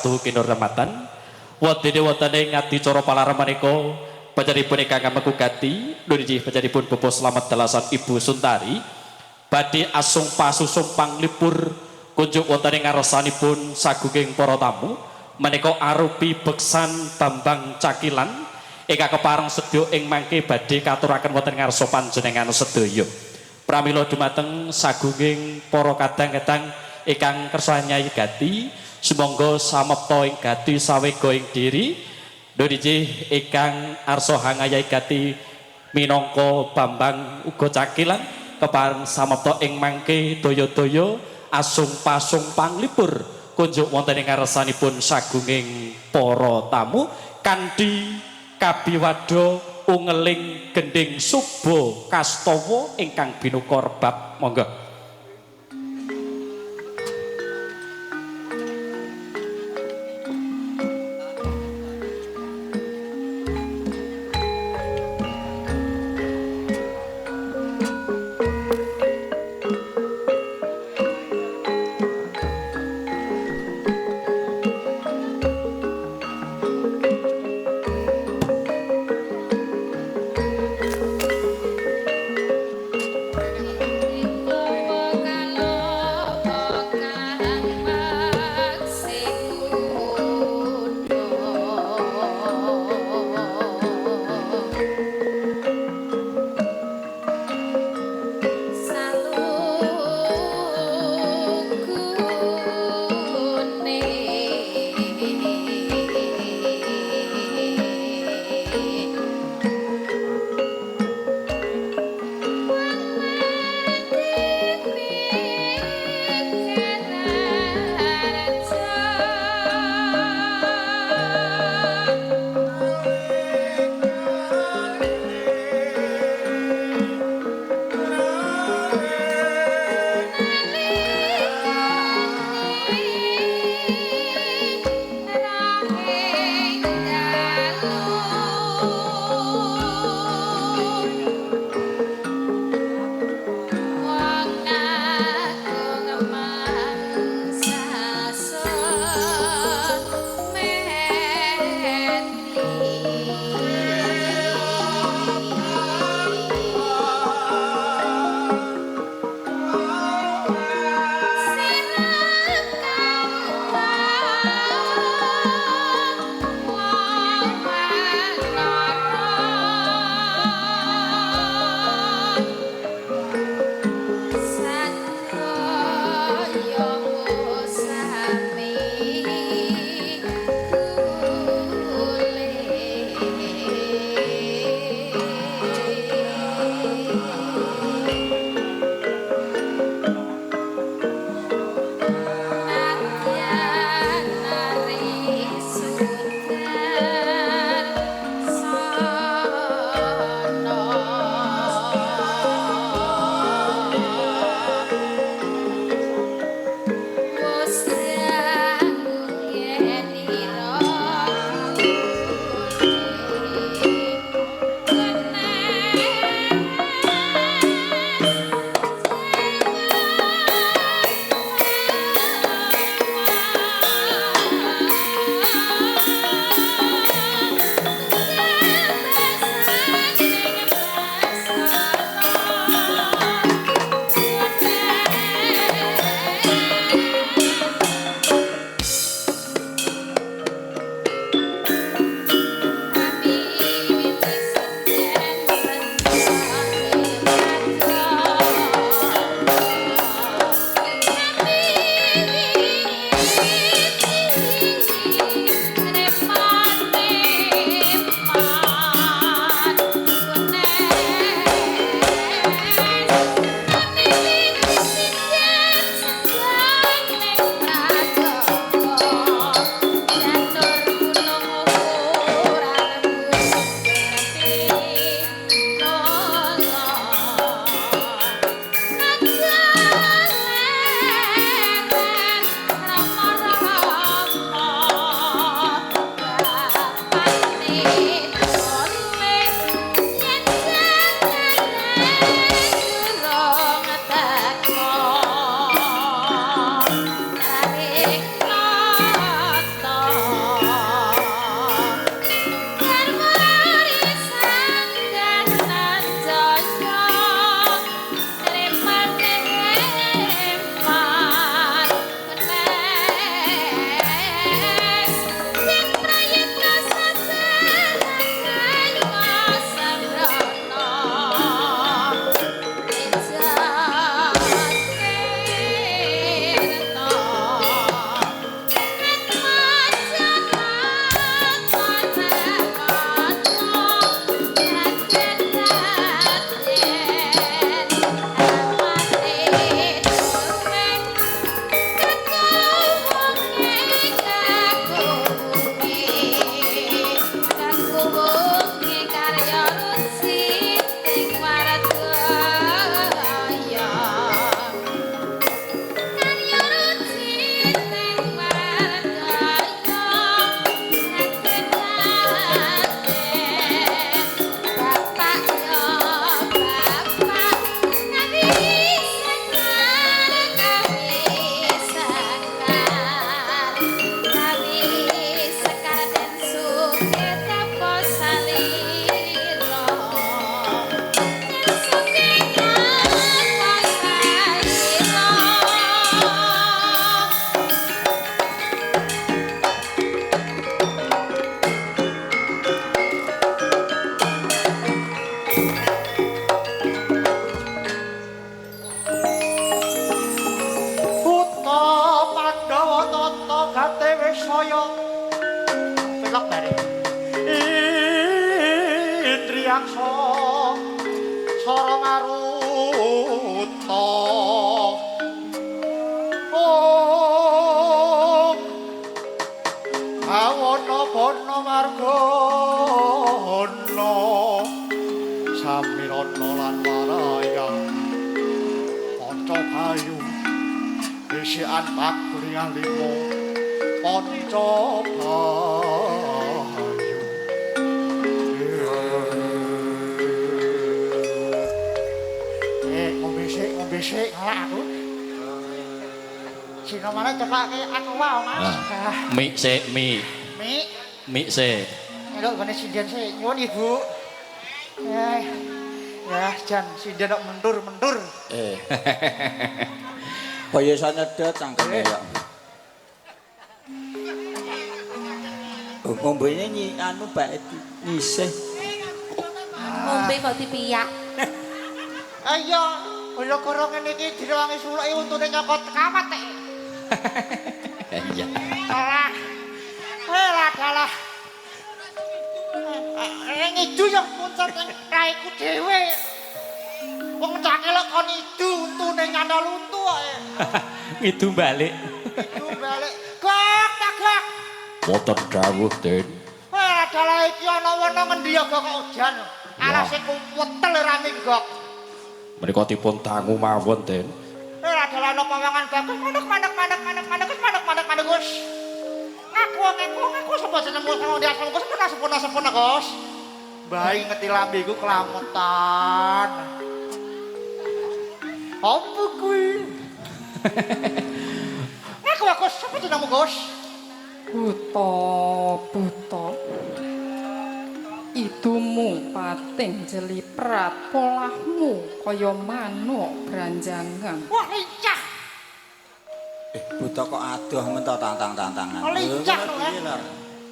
kinurmatan wadene wonten ngati cara palarem menika panjenenganipun ingkang amegugati nuju panjenenganipun Bapak Slamet Dalasan Ibu Suntari badhe asumpah susumpang lipur kunjuk wonten ing ngarsanipun sagunging para tamu menika arupi beksan Bambang Cakilan ingkang kepareng sedya ing mangke badhe katuraken wonten ngarsa panjenengan sedaya pramila dumateng sagunging para kadang-kadang ingkang kersa nyayegati sumangga samapta ing gati sawega ing diri nunjih ingkang arsa hangayegati minangka Bambang uga Cakilan kepareng samapta ing mangke daya-daya asumpah-sumpang lipur kunjuk wonten ing ngarsanipun sagunging para tamu kanthi kabiwada ungeling gending suba kastawa ingkang binuka rebab monggo. Pelok bare. Indriyaksa sara maruta. Oh. Awana bana margana. Samirana lan maraya. Panca bayu. Isian pakuringan limo. Panca bayu. Ngombe sik aku. Sino mana cepake aku wae, Mas. Mik sik, mik. Mik. Mik sik. Elok gone sinden sik. Nyuwun Ibu. Ya, jan sinden kok mendur-mendur. Kaya iso nyedot cangkeme ya. Ngombene anu bae nyisih. Ngombe kok dipiyak. Ayo, kula karo ngene iki direwangi suluke untune nyokot kawat e. Iya. Alah. Dalah. Ngidu yo muncul ning raiku dhewe. Wong cakelok kon idu untune nyandal untu ae. Ngidu balik. Idu balik. Gok, gok. Motor dawuh, Den. Dalah iki ana wana ngendi ya kok ujan. Alase kuwetel rame gok. Menika dipun dangu mawon, Den. Dalah ana pawangan bagus mandek Gus. Ngaku sapa jenengmu sing diasal Gus sepuna Gus. Bayi ngeti lambeku kelamutan. Apa kuwi? Ngaku Gus, sapa jenengmu Gus? Buta. Idumu pating jeliprat polahmu kaya manuk branjangan. Wah, lincah. Buta kok adoh men to tantang-tantangan. Lincah to,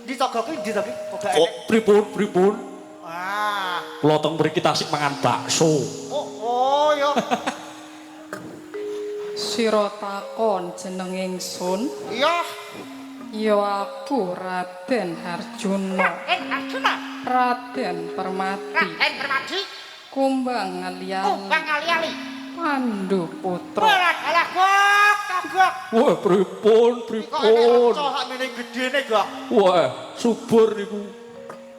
Ditogoki ndi to ki? Kok pripun? Ah. Kula teng mriki tasik mangan bakso. Oh, yo. Sira takon jeneng ingsun? Iya. Ya aku Raden Harjuna. Arjuna. Raden Permati. Kumbang Ngaliali. Pandu Putra. Alah gok. Wah, pripun? Kok sak mene gedene gok. Wah, subur niku.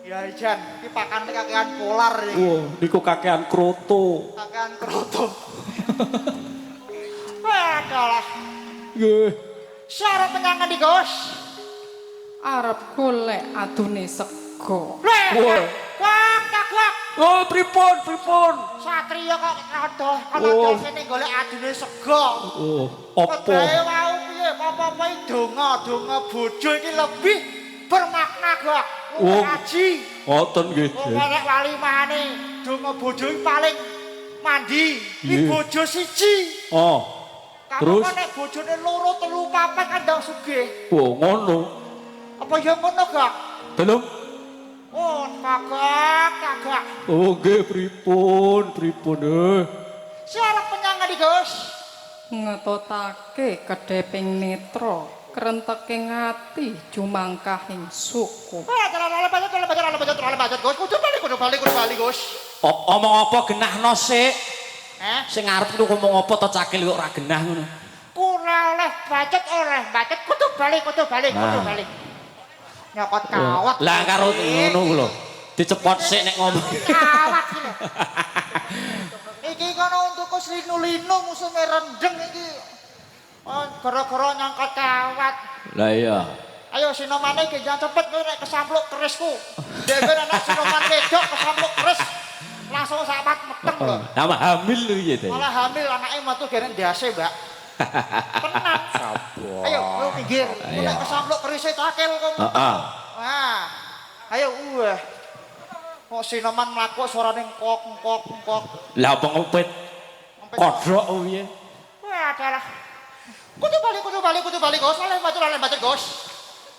Ya Jan, iki pakane kakean polar iki. Wah, niku kakean kroto. Kakean kroto. Wah, kalah. Nggih. Syarep menyang ngendi, Gus? Arep golek adune sego. Wah. Gok. Oh, pripun? Satria kok kada sene golek adune sego. Oh, apa? Kedae wau piye? Apa-apa donga bojo iki lebih bermakna, Gok. Haji. Ngoten nggih. Nek wali mahane donga bojo iki paling mandi. Iki bojo siji. Oh. Terus nek bojone loro, telu, papat kandang sugih. Oh, ngono. Apa ya ngono, Gok? Belum. Oh, kagak. Oh, nggih pripun? Siarep menyang ngendi, Gus? Ngetotake kedheping netra, krenteking ati jumangkahing suku. Dalah bacot, Gus. Kudu balik, Gus. Omong apa genahno sik? Sing ngarep niku ngomong apa to cakil kok ora genah ngono. Ora oleh bacot, kudu balik. Nyokot kawat. Lah karo ngono ku lho. Dicepot sik nek ngomong. Kawat iki. Iki kono untuk linu-linu musuhe rendeng iki. Oh, gara-gara nyangkot kawat. Lah iya. Ayo sinomane iki jangan cepet kowe nek kesampluk kerisku. Dhewe anak sinoman wedok kesampluk keris. Langsung sapat meteng lho. Nama hamil lho iya teh. Malah hamil anake metu geren ndase, Mbak. Tenang. Sabar. Ayo, lu pinggir. Nek kesampluk kerise cakel kok. Heeh. Nah. Ayo, kok sinoman mlaku suarane kok. Lah apa ngopet? Kodrok piye? Wah, adalah. Kudu balik, Gus. Oleh bacot, Gus.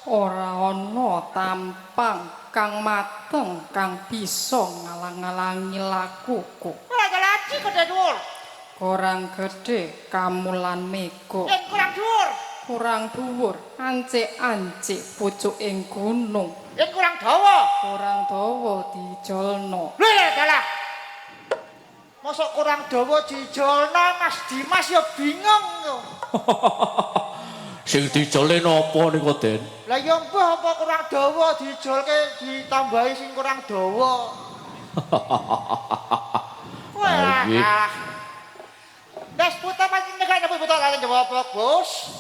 Ora ana tampang kang mateng kang bisa ngalang-alangi lakuku. Wah, adalah aji gede dhuwur. Kurang gedhe kamulan mego. Kurang dhuwur. kurang dhuwur, ancik-ancik pucuking gunung. Yen kurang dawa. Kurang dawa dijolno. Lha dalah. Mosok kurang dawa dijolno Mas Dimas ya bingung yo. Sing dijole napa niku, Den? Lah ya mbah apa kurang dawa dijolke ditambahi sing kurang dawa. Wah. Baik. Des putra pancen nek napa putra lan jawab apa, Gus?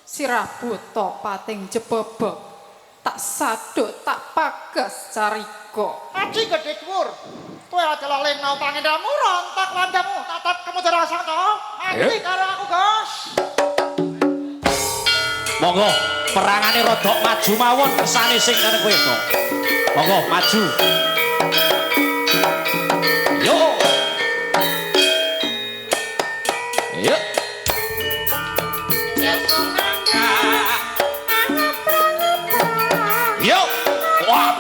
Sirah buta pating jebebek, tak saduk tak pages cariko. Aji gede dhuwur. Kowe adalah leno pangendamu rontok landamu tatap kemudian rasa to. Aji karo aku, Gus. Monggo, perangane rodok maju mawon kersane sing kene kowe kok. Monggo maju. Yo. Yo. Yo. Wah.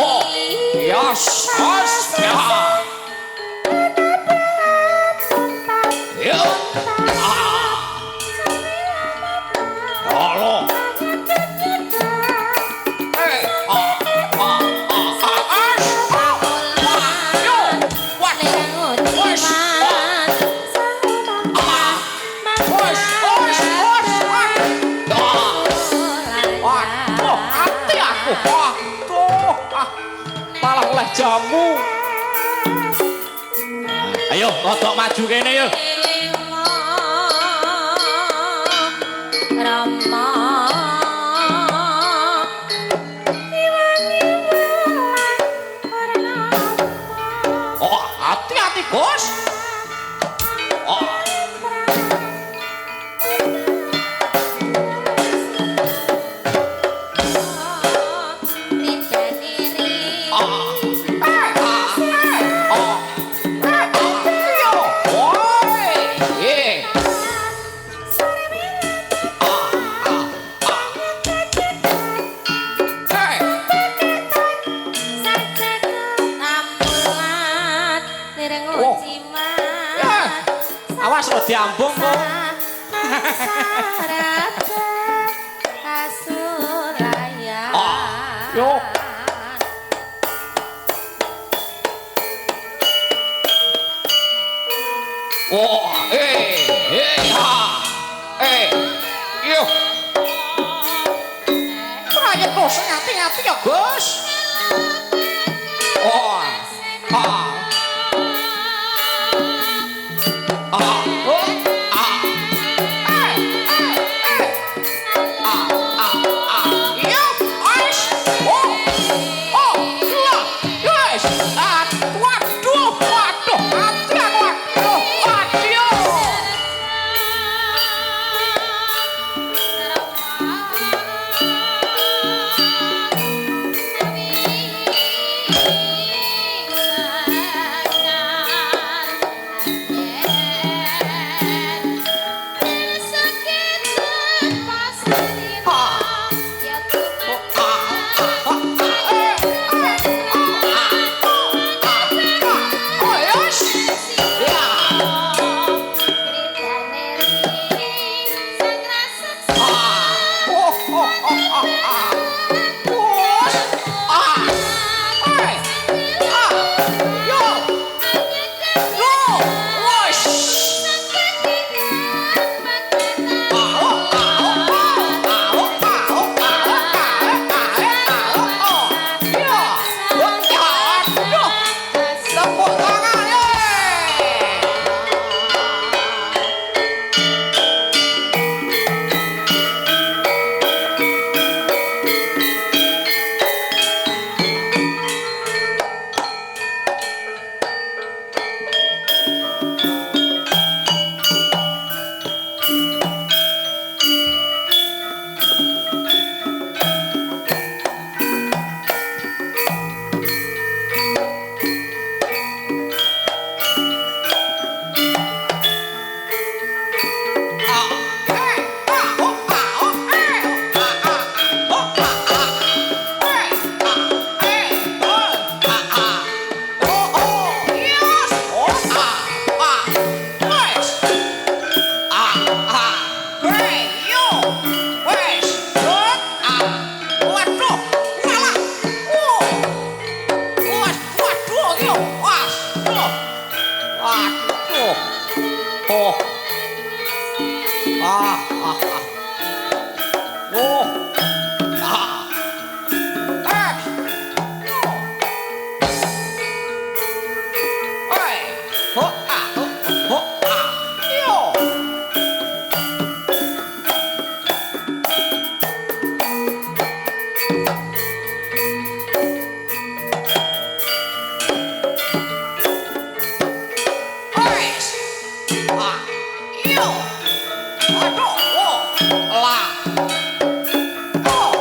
Oh, yes, yes, ya. Yo. Halo. Malah oleh jamu. Ayo, rodok maju kene yo. Rama Oh, hati-hati, Bos. Oh. Awas lo diambung kok. Yo. Oh, yo. Proyek bos hati-hati ya, Gus. Oh, waduh, hati aku, waduh. Oh. Ah. Oi. Ho ah. Ho ah. Yo. Ois. Ah. Yo. Aduh. Oh. Lah. Oh.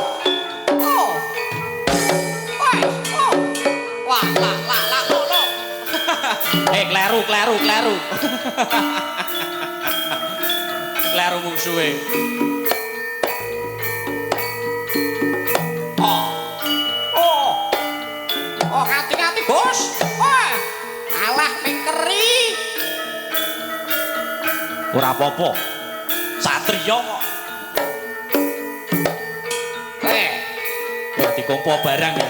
Oh. Oi. Oh. Wah, lah, lo. Kleru. Kleru mungsuhe. Oh, hati-hati, Bos. Wah. Alah mingkeri. Ora apa-apa. Satriya kok. Berarti kompo barang ya.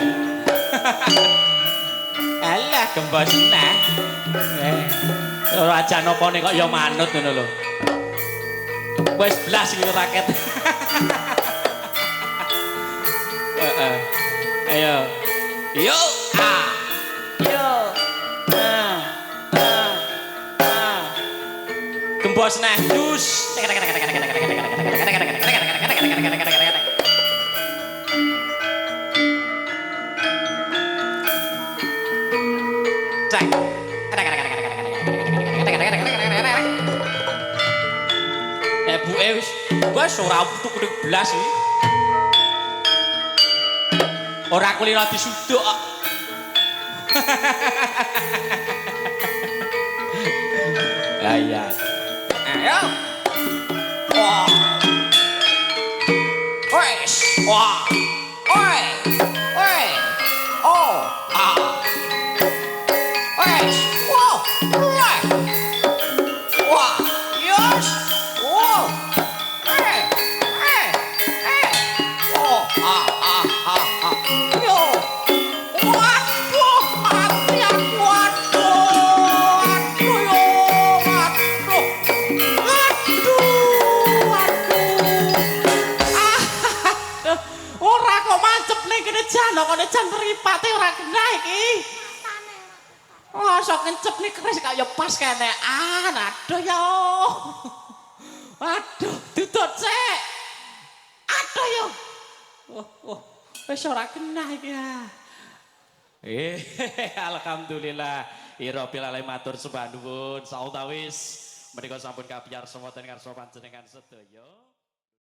Alah gembos nah. Ora janopane kok ya manut ngono lho. Wis blas iki raket. Heeh. Ayo. Yo. Ah. Yo. Gembos nah. Dus. Cek. Buke wis ora utuk kudu blas iki. Ora kulino disuduk kok. Ya iya. Ayo. Wah. Wes. Wah. Oi. Oi. Oh. Ah. Wes. Wah. Wah. Wah. Yes. Wah. Oh. Ah. Yo. Waduh, hati aku waduh. Ora kok mancep ning kene jan kok jan mripate ora kena iki. Masa kencep nih keris kaya pas kene. Aduh ya. Aduh, dudut sik. Aduh yo. Wis ora kena iki ya. Alhamdulillah. Ira pilale matur sembah nuwun sautawis menika sampun kabyar semoten ngarsa panjenengan sedaya.